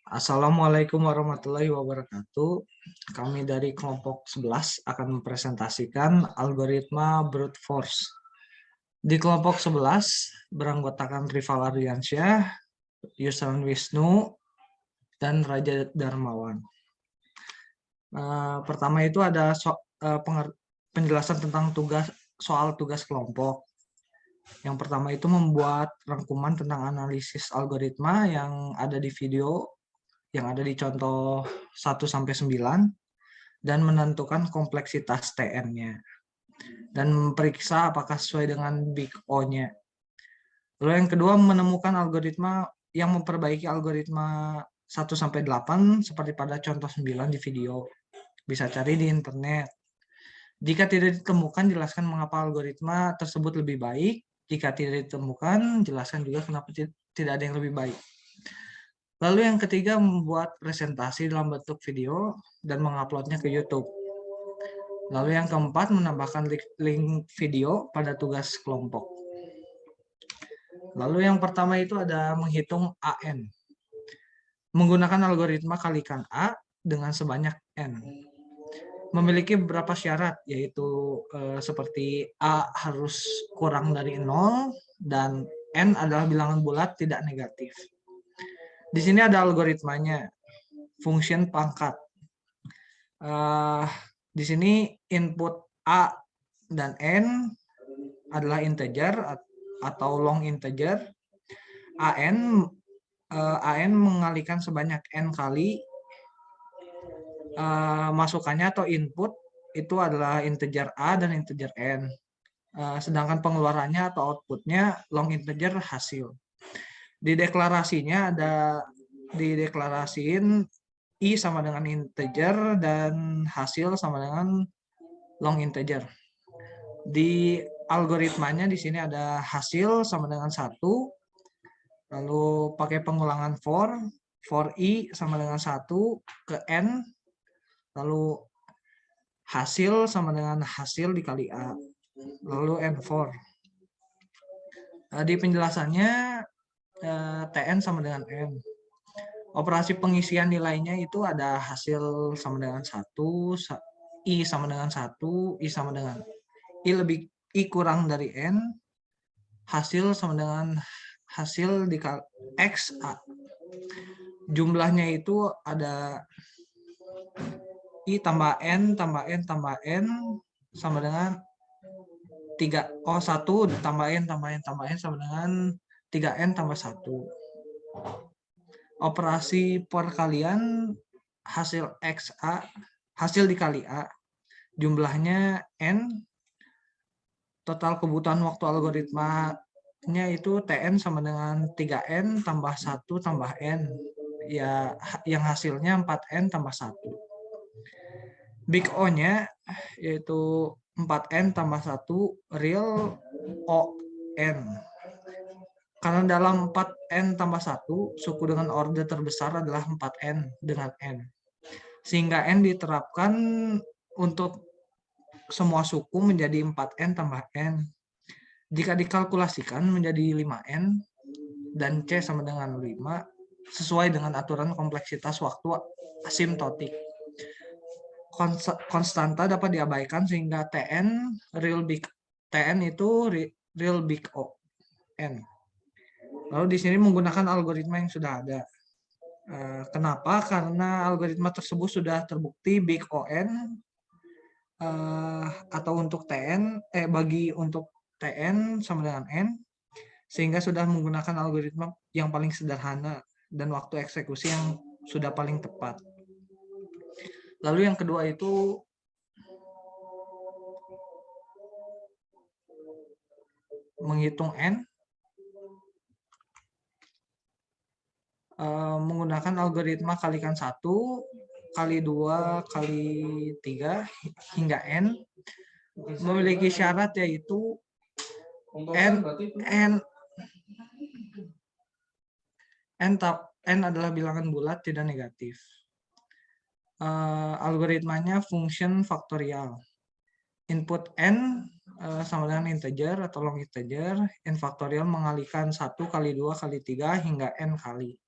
Assalamualaikum warahmatullahi wabarakatuh. Kami dari kelompok 11 akan mempresentasikan algoritma brute force. Di kelompok 11 beranggotakan Rival Ardiansyah, Yusran Wisnu, dan Raja Darmawan. Pertama itu ada penjelasan tentang soal tugas kelompok. Yang pertama itu membuat rangkuman tentang analisis algoritma yang ada di video yang ada di contoh 1-9 dan menentukan kompleksitas TN-nya dan memeriksa apakah sesuai dengan Big O-nya. Lalu yang kedua menemukan algoritma yang memperbaiki algoritma 1-8 seperti pada contoh 9 di video. Bisa cari di internet. Jika tidak ditemukan, jelaskan mengapa algoritma tersebut lebih baik. Jika tidak ditemukan, jelaskan juga kenapa tidak ada yang lebih baik. Lalu yang ketiga, membuat presentasi dalam bentuk video dan menguploadnya ke YouTube. Lalu yang keempat, menambahkan link video pada tugas kelompok. Lalu yang pertama itu ada menghitung AN. Menggunakan algoritma kalikan A dengan sebanyak N. Memiliki beberapa syarat, yaitu seperti A harus kurang dari 0 dan N adalah bilangan bulat tidak negatif. Di sini ada algoritmanya, function pangkat. Di sini input A dan N adalah integer atau long integer. AN mengalikan sebanyak N kali. Masukannya atau input itu adalah integer A dan integer N. Sedangkan pengeluarannya atau outputnya long integer hasil. Di deklarasinya ada dideklarasiin I sama dengan integer dan hasil sama dengan long integer. Di algoritmanya di sini ada hasil sama dengan 1, lalu pakai pengulangan for I sama dengan 1 ke N, lalu hasil sama dengan hasil dikali A, lalu N4. Di penjelasannya Tn sama dengan N. Operasi pengisian nilainya itu ada hasil sama dengan 1, I sama dengan 1, I sama dengan I kurang dari N, hasil sama dengan hasil dikali X A. Jumlahnya itu ada I tambah N tambah N tambah N sama dengan 1 tambah N tambah N tambah N sama dengan 3N tambah 1. Operasi perkalian hasil XA, hasil dikali A, jumlahnya N, total kebutuhan waktu algoritmanya itu Tn sama dengan 3N tambah 1 tambah N, ya yang hasilnya 4N tambah 1. Big O-nya yaitu 4N tambah 1 real ON. Karena dalam 4N tambah 1, suku dengan order terbesar adalah 4N dengan N. Sehingga N diterapkan untuk semua suku menjadi 4N tambah N. Jika dikalkulasikan menjadi 5N dan C sama dengan 5, sesuai dengan aturan kompleksitas waktu asimtotik. Konstanta dapat diabaikan sehingga Tn itu real big O N. Lalu di sini menggunakan algoritma yang sudah ada. Kenapa? Karena algoritma tersebut sudah terbukti big ON atau untuk TN bagi untuk TN sama dengan N, sehingga sudah menggunakan algoritma yang paling sederhana dan waktu eksekusi yang sudah paling tepat. Lalu yang kedua itu menghitung N menggunakan algoritma kalikan 1 kali 2 kali 3 hingga N, memiliki syarat yaitu N adalah bilangan bulat tidak negatif. Algoritmanya function faktorial. Input N sama dengan integer atau long integer. N faktorial mengalikan 1 kali 2 kali 3 hingga N kali.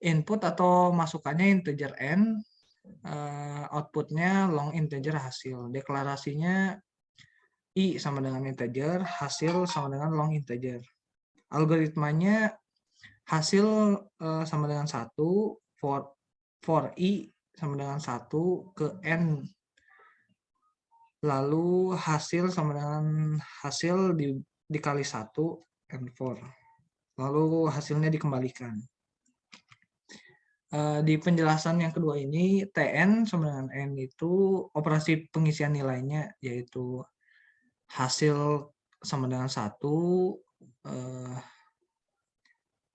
Input atau masukannya integer n, outputnya long integer hasil. Deklarasinya I sama dengan integer, hasil sama dengan long integer. Algoritmanya hasil sama dengan 1, for I sama dengan 1 ke N. Lalu hasil sama dengan hasil dikali 1, N4. Lalu hasilnya dikembalikan. Di penjelasan yang kedua ini, Tn sama dengan N itu operasi pengisian nilainya, yaitu hasil sama dengan 1,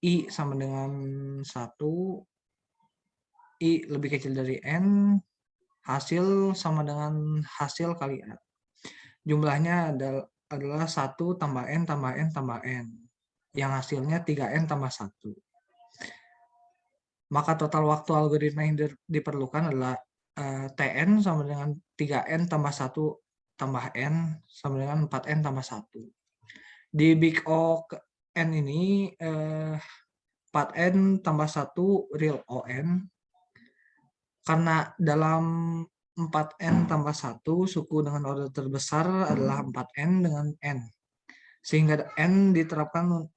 I sama dengan 1, I lebih kecil dari N, hasil sama dengan hasil kali A. Jumlahnya adalah 1 tambah N tambah N tambah N, yang hasilnya 3N tambah 1. Maka total waktu algoritma yang diperlukan adalah Tn sama dengan 3N tambah 1 tambah N sama dengan 4N tambah 1. Di Big O ke N ini 4N tambah 1 real ON. Karena dalam 4N tambah 1 suku dengan order terbesar adalah 4N dengan N. Sehingga N diterapkan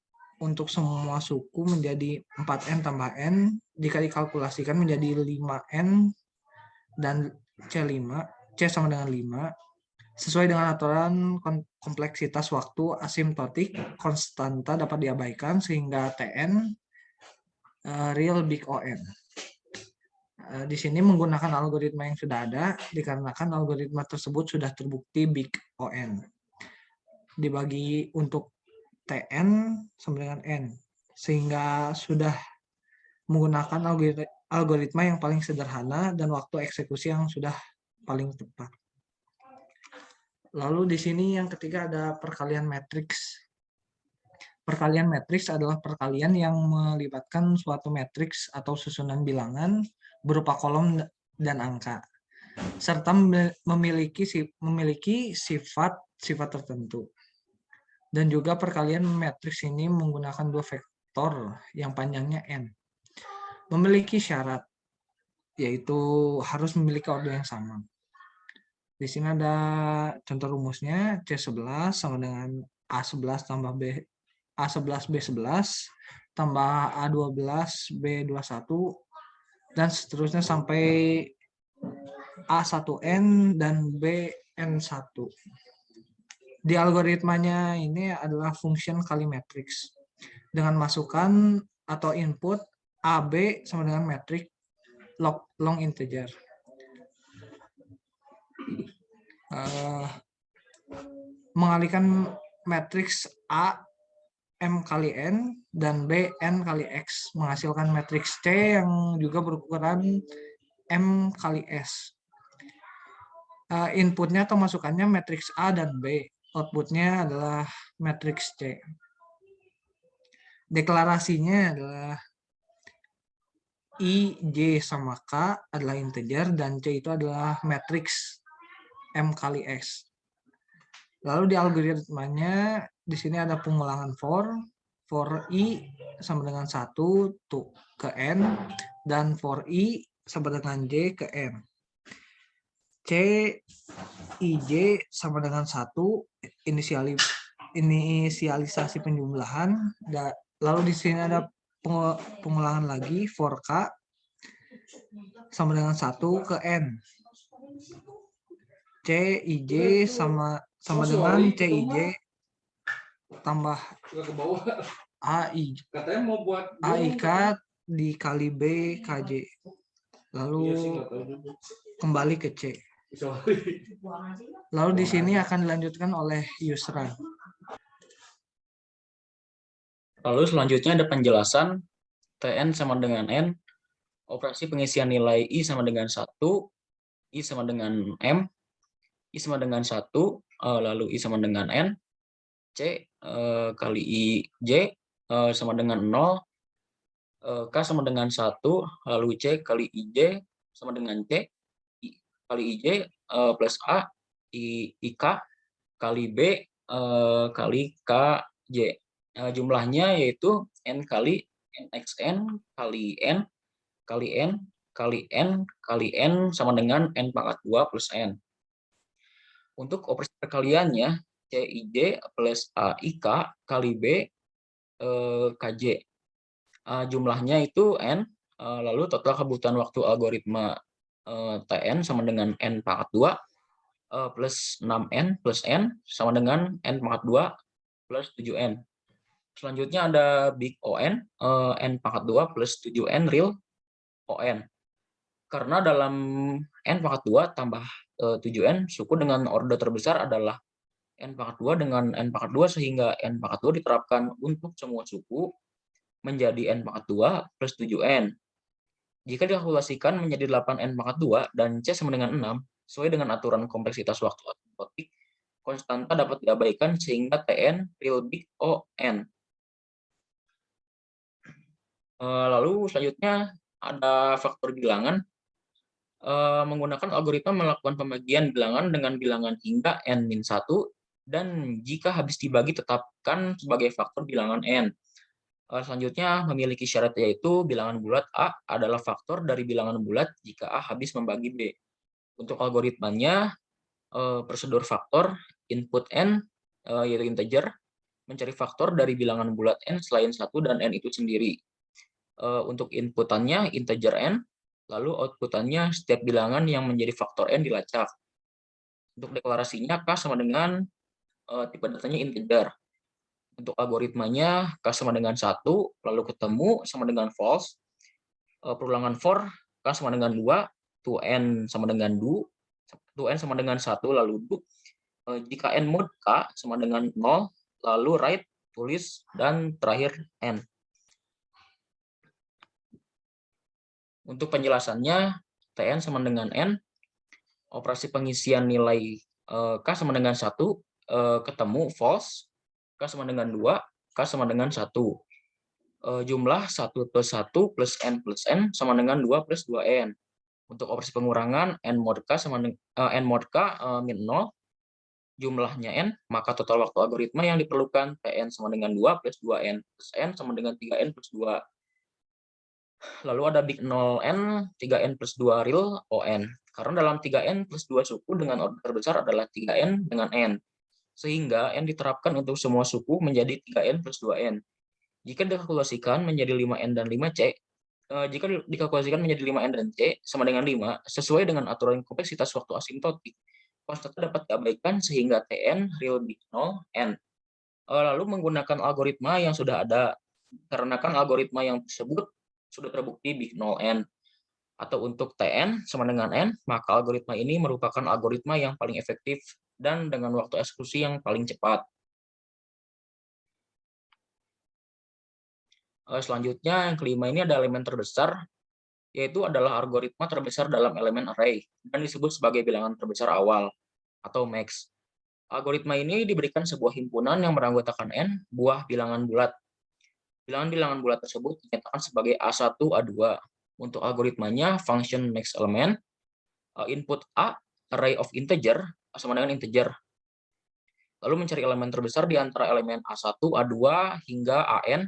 untuk semua suku menjadi 4N tambah N jika dikalkulasikan menjadi 5N dan C5, C sama dengan 5. Sesuai dengan aturan kompleksitas waktu asimptotik, konstanta dapat diabaikan sehingga Tn real big On. Di sini menggunakan algoritma yang sudah ada dikarenakan algoritma tersebut sudah terbukti big On. Dibagi untuk Tn sama dengan N, sehingga sudah menggunakan algoritma yang paling sederhana dan waktu eksekusi yang sudah paling tepat. Lalu di sini yang ketiga ada perkalian matriks. Perkalian matriks adalah perkalian yang melibatkan suatu matriks atau susunan bilangan berupa kolom dan angka, serta memiliki sifat tertentu. Dan juga perkalian matriks ini menggunakan 2 vektor yang panjangnya n. Memiliki syarat, yaitu harus memiliki order yang sama. Di sini ada contoh rumusnya, C11 sama dengan A11 tambah A11 B11 tambah A12 B21 dan seterusnya sampai A1N dan BN1. Di algoritmanya ini adalah function kali matriks dengan masukan atau input AB sama dengan matriks long integer. Mengalihkan matriks A M kali N dan B N kali X menghasilkan matriks C yang juga berukuran M kali S. Inputnya atau masukannya matriks A dan B. Outputnya adalah matriks C. Deklarasinya adalah I, J sama K adalah integer dan C itu adalah matriks M kali X. Lalu di algoritmanya di sini ada pengulangan for I sama dengan 1 ke N dan for I sama dengan J ke N. C IJ sama dengan 1 inisialisasi penjumlahan. Lalu di sini ada pengulangan lagi for K sama dengan 1 ke N. C IJ sama dengan C IJ tambah AIK dikali B KJ. Lalu kembali ke C. Lalu di sini akan dilanjutkan oleh Yusran. Lalu selanjutnya ada penjelasan Tn sama dengan N, operasi pengisian nilai I sama dengan 1, I sama dengan M, I sama dengan 1, lalu I sama dengan N, C kali I J sama dengan 0, K sama dengan 1, lalu C kali IJ sama dengan C, kali IJ plus A, IK kali B kali KJ. Jumlahnya yaitu N kali NXN kali N kali N kali N kali N sama dengan N pangkat 2 plus N. Untuk operasi perkaliannya, CIJ plus AIK kali B KJ. Jumlahnya itu N, lalu total kebutuhan waktu algoritma TN sama dengan N pangkat 2 plus 6N plus N sama dengan N pangkat 2 plus 7N. Selanjutnya ada big ON, N pangkat 2 plus 7N real ON. Karena dalam N pangkat 2 tambah 7N, suku dengan order terbesar adalah N pangkat 2 dengan N pangkat 2, sehingga N pangkat 2 diterapkan untuk semua suku menjadi N pangkat 2 plus 7N. Jika dikalkulasikan menjadi 8N pangkat 2 dan C sama dengan 6, sesuai dengan aturan kompleksitas waktu asymptotik, konstanta dapat diabaikan sehingga TN real big ON. Lalu selanjutnya ada faktor bilangan. Menggunakan algoritma melakukan pembagian bilangan dengan bilangan hingga N-1, dan jika habis dibagi tetapkan sebagai faktor bilangan N. Selanjutnya memiliki syarat, yaitu bilangan bulat A adalah faktor dari bilangan bulat jika A habis membagi B. Untuk algoritmanya, prosedur faktor input N, yaitu integer, mencari faktor dari bilangan bulat N selain 1 dan N itu sendiri. Untuk inputannya integer N, lalu outputannya setiap bilangan yang menjadi faktor N dilacak. Untuk deklarasinya K sama dengan tipe datanya integer. Untuk algoritmanya K sama dengan 1, lalu ketemu sama dengan false. Perulangan for K sama dengan 2, 2N sama dengan 2, 2N sama dengan 1, lalu do. Jika N mod K sama dengan 0, lalu write, tulis, dan terakhir N. Untuk penjelasannya, TN sama dengan N, operasi pengisian nilai K sama dengan 1, ketemu false, K sama dengan 2, K sama dengan 1. Jumlah 1 plus 1 plus N plus N sama dengan 2 plus 2N. Untuk operasi pengurangan, N mod K sama N mod K min 0, jumlahnya N, maka total waktu algoritma yang diperlukan TN sama dengan 2 plus 2N plus N sama dengan 3N plus 2. Lalu ada big 0N, 3N plus 2 real ON. Karena dalam 3N plus 2 suku dengan order terbesar adalah 3N dengan N. Sehingga N diterapkan untuk semua suku menjadi 3N plus 2N. Jika dikalkulasikan menjadi 5N dan 5C, jika dikalkulasikan menjadi 5N dan C sama dengan 5, sesuai dengan aturan kompleksitas waktu asimptotik, konstanta dapat diabaikan sehingga TN real big 0N. Lalu menggunakan algoritma yang sudah ada, karena kan algoritma yang tersebut sudah terbukti big 0N. Atau untuk TN sama dengan N, maka algoritma ini merupakan algoritma yang paling efektif dan dengan waktu eksekusi yang paling cepat. Selanjutnya, yang kelima ini ada elemen terbesar, yaitu adalah algoritma terbesar dalam elemen array, dan disebut sebagai bilangan terbesar awal, atau max. Algoritma ini diberikan sebuah himpunan yang beranggotakan N buah bilangan bulat. Bilangan-bilangan bulat tersebut dinyatakan sebagai A1, A2. Untuk algoritmanya, function max element, input A, array of integer, sama dengan integer. Lalu mencari elemen terbesar di antara elemen A1, A2, hingga AN.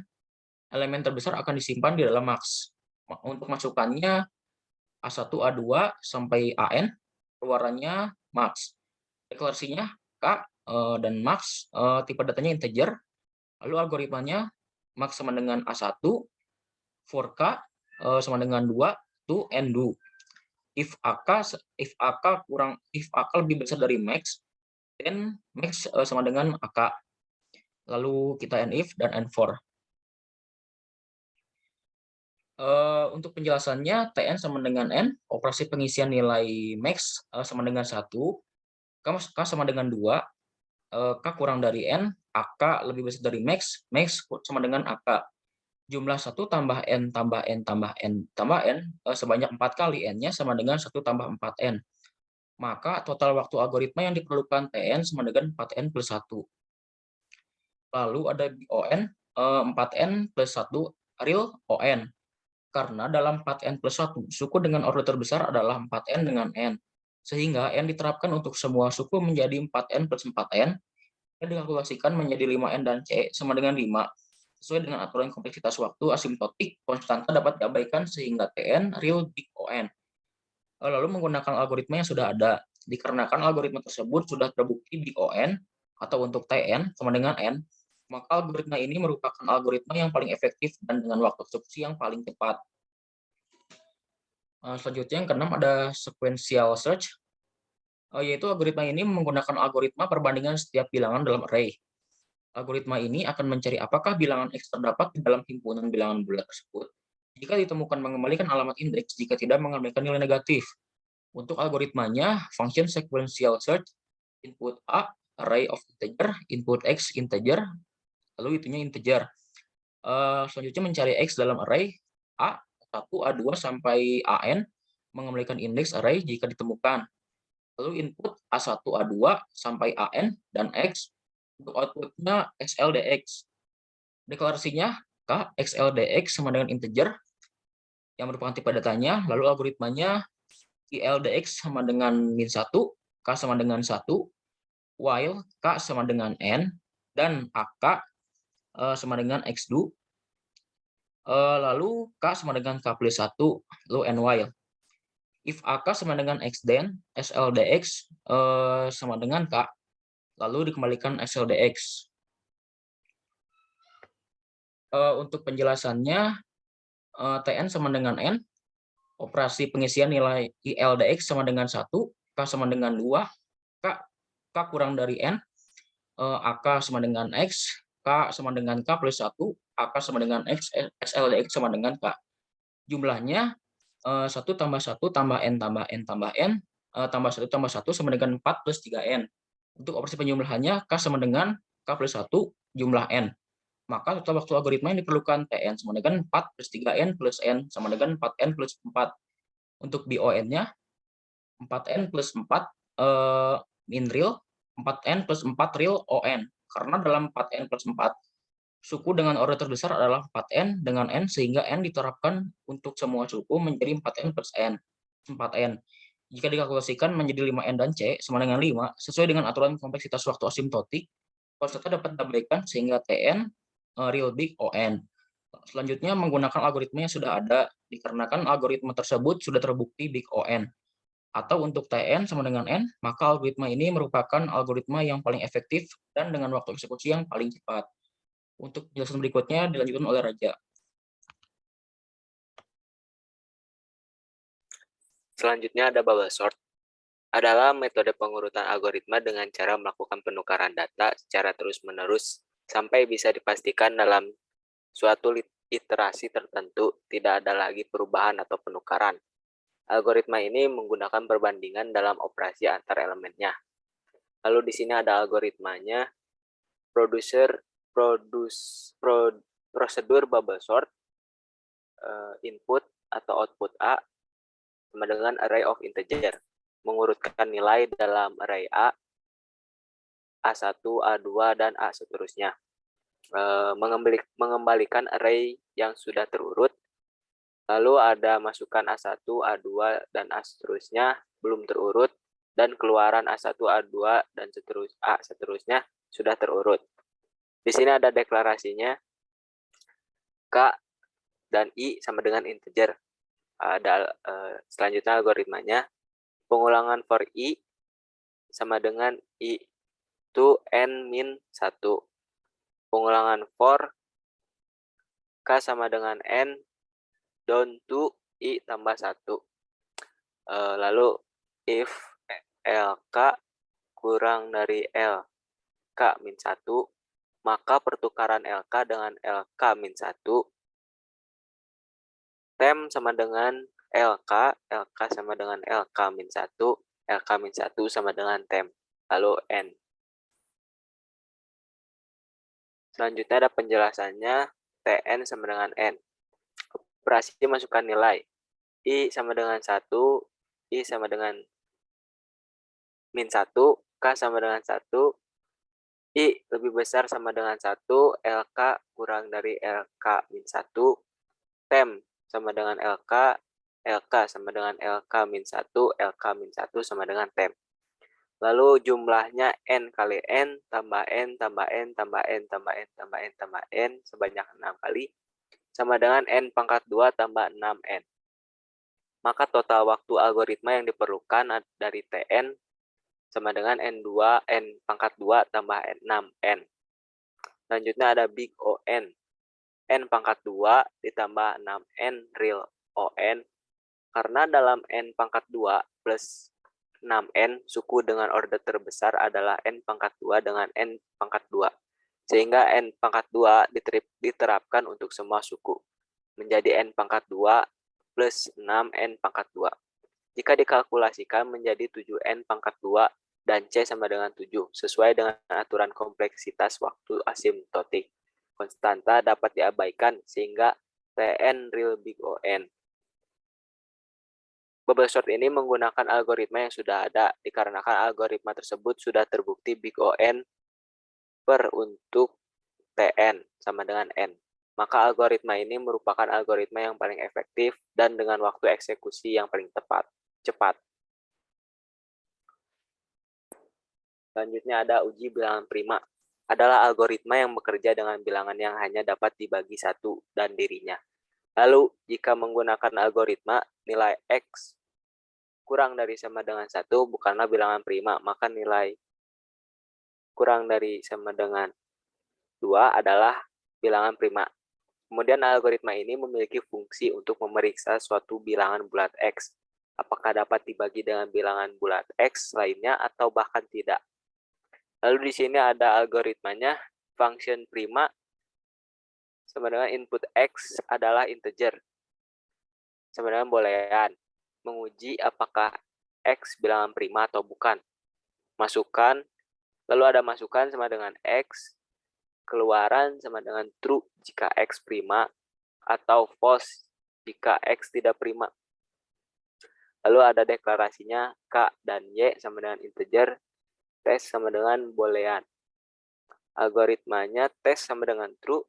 Elemen terbesar akan disimpan di dalam max. Untuk masukannya A1, A2, sampai AN, keluarannya max. Deklarasinya K dan max, tipe datanya integer. Lalu algoritmanya max sama dengan A1, for K sama dengan 2, to and do. If AK lebih besar dari max, then max sama dengan AK. Lalu kita end if dan end for. Untuk penjelasannya, TN sama dengan N, operasi pengisian nilai max sama dengan 1, K sama dengan 2, K kurang dari N, AK lebih besar dari max, max sama dengan AK. Jumlah 1 tambah N tambah N tambah N tambah N sebanyak 4 kali N-nya sama dengan 1 tambah 4N. Maka total waktu algoritma yang diperlukan TN sama dengan 4N plus 1. Lalu ada ON, 4N plus 1 real ON. Karena dalam 4N plus 1, suku dengan order terbesar adalah 4N dengan N. Sehingga N diterapkan untuk semua suku menjadi 4N plus 4N, dan dikalkulasikan menjadi 5N dan C sama dengan 5. Sesuai dengan aturan kompleksitas waktu asimptotik, konstanta dapat diabaikan sehingga Tn real big On. Lalu menggunakan algoritma yang sudah ada. Dikarenakan algoritma tersebut sudah terbukti big On atau untuk Tn sama dengan N, maka algoritma ini merupakan algoritma yang paling efektif dan dengan waktu eksekusi yang paling cepat. Selanjutnya yang keenam ada sequential search, yaitu algoritma ini menggunakan algoritma perbandingan setiap bilangan dalam array. Algoritma ini akan mencari apakah bilangan X terdapat di dalam himpunan bilangan bulat tersebut. Jika ditemukan mengembalikan alamat indeks, jika tidak mengembalikan nilai negatif. Untuk algoritmanya, function sequential search, input A, array of integer, input X integer, lalu itunya integer. Selanjutnya mencari X dalam array A1, A2 sampai AN, mengembalikan indeks array jika ditemukan. Lalu input A1, A2 sampai AN dan X, untuk outputnya XLDX. Deklarasinya K XLDX sama dengan integer yang merupakan tipe datanya, lalu algoritmanya ILDX sama dengan min 1, K sama dengan 1, while K sama dengan N, dan AK sama dengan X2, lalu K sama dengan K plus 1, lalu N while. If AK sama dengan X then, SLDX sama dengan K, lalu dikembalikan XLDX. Untuk penjelasannya, Tn sama dengan N, operasi pengisian nilai ILDX sama dengan 1, K sama dengan 2, K kurang dari N, AK sama dengan X, K sama dengan K plus 1, AK sama dengan X, XLDX sama dengan K. Jumlahnya 1 tambah 1 tambah N tambah N tambah N, tambah 1 tambah 1 sama dengan 4 plus 3N. Untuk operasi penjumlahannya, K sama dengan K plus 1 jumlah N. Maka total waktu algoritma yang diperlukan Tn sama dengan 4 plus 3N plus N sama dengan 4N plus 4. Untuk BON-nya 4N plus 4 min real, 4N plus 4 real ON. Karena dalam 4N plus 4, suku dengan order terbesar adalah 4N dengan N, sehingga N diterapkan untuk semua suku menjadi 4N plus N, 4N. Jika dikalkulasikan menjadi 5N dan C sama dengan 5, sesuai dengan aturan kompleksitas waktu asimptotik, konstanta dapat diabaikan sehingga Tn real big On. Selanjutnya menggunakan algoritma yang sudah ada, dikarenakan algoritma tersebut sudah terbukti big On. Atau untuk Tn sama dengan N, maka algoritma ini merupakan algoritma yang paling efektif dan dengan waktu eksekusi yang paling cepat. Untuk penjelasan berikutnya dilanjutkan oleh Raja. Selanjutnya ada bubble sort, adalah metode pengurutan algoritma dengan cara melakukan penukaran data secara terus-menerus sampai bisa dipastikan dalam suatu iterasi tertentu tidak ada lagi perubahan atau penukaran. Algoritma ini menggunakan perbandingan dalam operasi antar elemennya. Lalu di sini ada algoritmanya, prosedur bubble sort, input atau output A sama dengan array of integer, mengurutkan nilai dalam array A, A1, A2, dan A seterusnya. Mengembalikan array yang sudah terurut, lalu ada masukan A1, A2, dan A seterusnya belum terurut, dan keluaran A1, A2, dan A seterusnya sudah terurut. Di sini ada deklarasinya, K dan I sama dengan integer. Ada selanjutnya algoritmanya, pengulangan for I sama dengan I to N min 1. Pengulangan for K sama dengan N down to I tambah 1. Lalu if LK kurang dari LK min 1, maka pertukaran LK dengan LK min 1 tem sama dengan LK, LK sama dengan LK min 1, LK min 1 sama dengan tem, lalu N. Selanjutnya ada penjelasannya, Tn sama dengan N. Operasi masukkan nilai, I sama dengan 1, I sama dengan min 1, K sama dengan 1, I lebih besar sama dengan 1, LK kurang dari LK min 1, tem sama dengan LK, LK sama dengan LK min 1, LK min 1 sama dengan tem. Lalu jumlahnya n kali n tambah n tambah n tambah n tambah n tambah n tambah n sebanyak 6 kali sama dengan n pangkat 2 tambah 6n. Maka total waktu algoritma yang diperlukan dari Tn sama dengan n pangkat 2 tambah 6n. Selanjutnya ada big O n. N pangkat 2 ditambah 6n real On. Karena dalam n pangkat 2 plus 6n, suku dengan order terbesar adalah n pangkat 2 dengan n pangkat 2. Sehingga n pangkat 2 diterapkan untuk semua suku. Menjadi n pangkat 2 plus 6n pangkat 2. Jika dikalkulasikan menjadi 7n pangkat 2 dan C sama dengan 7, sesuai dengan aturan kompleksitas waktu asimptotik. Konstanta dapat diabaikan sehingga Tn real big On. Bubble sort ini menggunakan algoritma yang sudah ada, dikarenakan algoritma tersebut sudah terbukti big On per untuk Tn sama dengan N. Maka algoritma ini merupakan algoritma yang paling efektif dan dengan waktu eksekusi yang paling cepat. Selanjutnya ada uji bilangan prima. Adalah algoritma yang bekerja dengan bilangan yang hanya dapat dibagi satu dan dirinya. Lalu, jika menggunakan algoritma, nilai X kurang dari sama dengan 1 bukanlah bilangan prima, maka nilai kurang dari sama dengan 2 adalah bilangan prima. Kemudian algoritma ini memiliki fungsi untuk memeriksa suatu bilangan bulat X. Apakah dapat dibagi dengan bilangan bulat X lainnya atau bahkan tidak. Lalu di sini ada algoritmanya, function prima sama dengan input X adalah integer. Sama dengan boolean. Menguji apakah X bilangan prima atau bukan. Masukan, lalu ada masukan sama dengan X, keluaran sama dengan true jika X prima, atau false jika X tidak prima. Lalu ada deklarasinya K dan Y sama dengan integer, tes sama dengan boolean. Algoritmanya tes sama dengan true.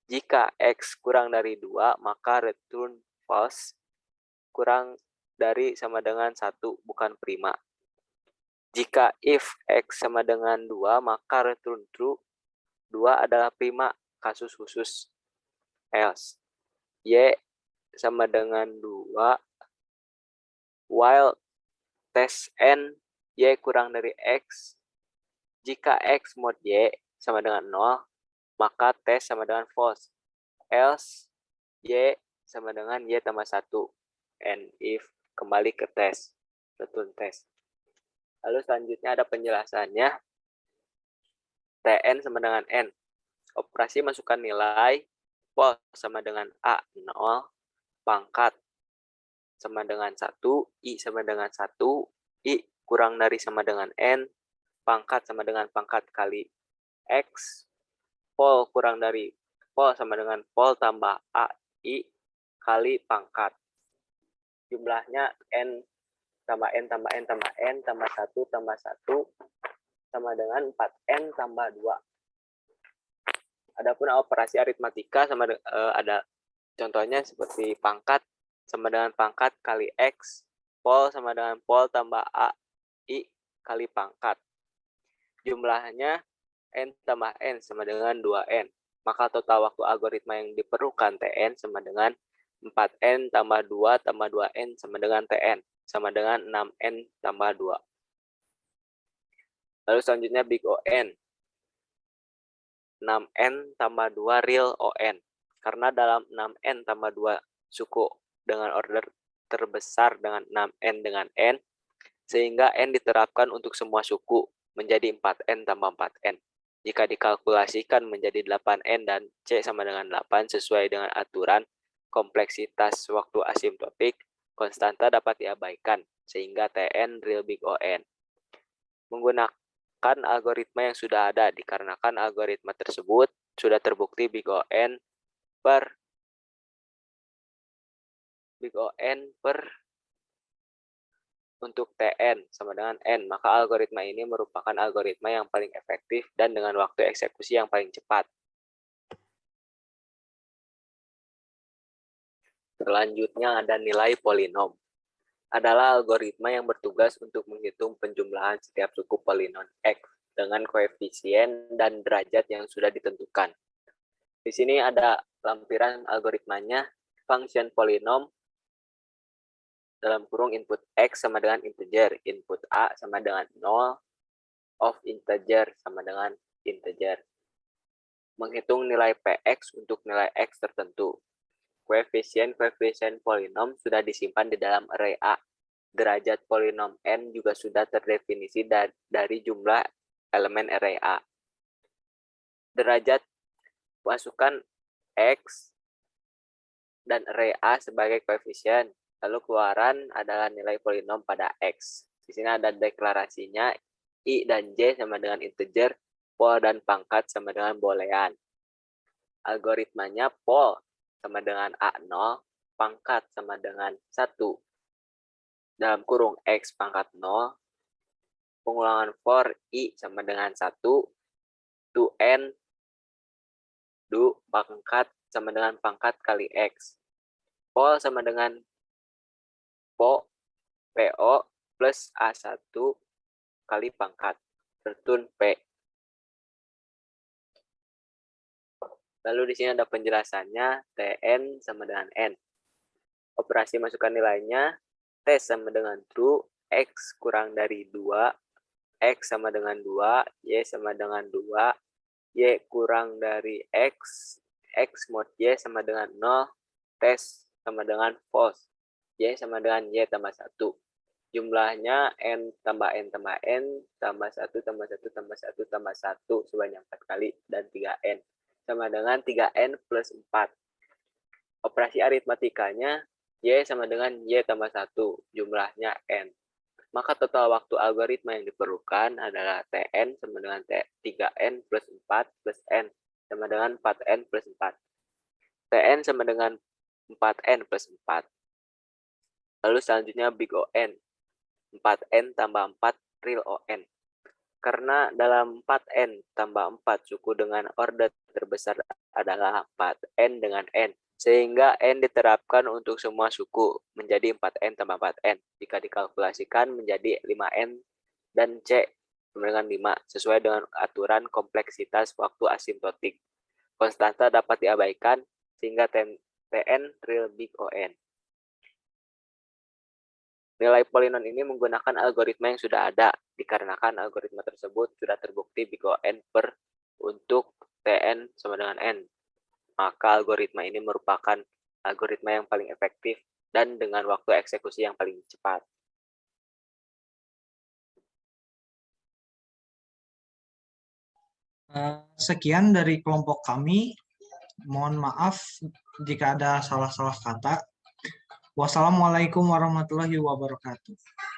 Jika X kurang dari 2, maka return false. Kurang dari sama dengan 1, bukan prima. Jika if X sama dengan 2, maka return true. 2 adalah prima, kasus khusus. Else. Y sama dengan 2. While tes N, Y kurang dari X. Jika X mod Y sama dengan 0, maka tes sama dengan false. Else, Y sama dengan Y tambah 1. And if, kembali ke tes. Return tes. Lalu selanjutnya ada penjelasannya. Tn sama dengan N. Operasi masukkan nilai. Pol sama dengan A, 0. Pangkat sama dengan 1. I sama dengan 1. I kurang dari sama dengan N. Pangkat sama dengan pangkat kali X. Pol kurang dari pol sama dengan pol tambah A, I kali pangkat. Jumlahnya N tambah N tambah N tambah N tambah 1 tambah 1 sama dengan 4N tambah 2. Adapun operasi aritmatika sama ada contohnya seperti pangkat sama dengan pangkat kali X. Pol sama dengan pol tambah A, I kali pangkat. Jumlahnya N tambah N sama dengan 2N. Maka total waktu algoritma yang diperlukan Tn sama dengan 4N tambah 2 tambah 2N sama dengan Tn. Sama dengan 6N tambah 2. Lalu selanjutnya big On. 6N tambah 2 real On. Karena dalam 6N tambah 2 suku dengan order terbesar dengan 6N dengan N, sehingga N diterapkan untuk semua suku menjadi 4N tambah 4N. Jika dikalkulasikan menjadi 8N dan C sama dengan 8 sesuai dengan aturan kompleksitas waktu asimptotik, konstanta dapat diabaikan, sehingga Tn real big On. Menggunakan algoritma yang sudah ada, dikarenakan algoritma tersebut sudah terbukti big On per untuk Tn sama dengan N, maka algoritma ini merupakan algoritma yang paling efektif dan dengan waktu eksekusi yang paling cepat. Selanjutnya ada nilai polinom. adalah algoritma yang bertugas untuk menghitung penjumlahan setiap suku polinom X dengan koefisien dan derajat yang sudah ditentukan. Di sini ada lampiran algoritmanya, function polinom dalam kurung input X sama dengan integer, input A sama dengan 0, of integer sama dengan integer. Menghitung nilai Px untuk nilai X tertentu. Koefisien polinom sudah disimpan di dalam array A. Derajat polinom N juga sudah terdefinisi dari jumlah elemen array A. Derajat masukkan X dan array A sebagai koefisien. Lalu keluaran adalah nilai polinom pada X. Di sini ada deklarasinya, I dan J sama dengan integer, pol dan pangkat sama dengan boolean. Algoritmanya pol sama dengan A0, pangkat sama dengan 1. Dalam kurung X pangkat 0, pengulangan for I sama dengan 1, to N, do pangkat sama dengan pangkat kali X. Pol sama dengan PO plus A1 kali pangkat, return P. Lalu di sini ada penjelasannya, Tn sama dengan N. Operasi masukkan nilainya, T sama dengan true, X kurang dari 2, X sama dengan 2, Y sama dengan 2, Y kurang dari X, X mod Y sama dengan 0, tes sama dengan false, Y sama dengan Y tambah 1. Jumlahnya N tambah N tambah N, tambah 1 tambah 1 tambah 1 tambah 1 sebanyak 4 kali, dan 3N. Sama dengan 3N plus 4. Operasi aritmatikanya, Y sama dengan Y tambah 1, jumlahnya N. Maka total waktu algoritma yang diperlukan adalah Tn sama dengan 3N plus 4 plus N, sama dengan 4N plus 4. Tn sama dengan 4N plus 4. Lalu selanjutnya big On, 4N tambah 4 real On. Karena dalam 4N tambah 4 suku dengan order terbesar adalah 4N dengan N, sehingga N diterapkan untuk semua suku menjadi 4N tambah 4N. Jika dikalkulasikan menjadi 5N dan C sama dengan 5, sesuai dengan aturan kompleksitas waktu asimptotik. Konstanta dapat diabaikan sehingga Tn real big On. Nilai polinom ini menggunakan algoritma yang sudah ada, dikarenakan algoritma tersebut sudah terbukti big On per untuk Tn sama dengan N. Maka algoritma ini merupakan algoritma yang paling efektif dan dengan waktu eksekusi yang paling cepat. Sekian dari kelompok kami. Mohon maaf jika ada salah-salah kata. Wassalamualaikum warahmatullahi wabarakatuh.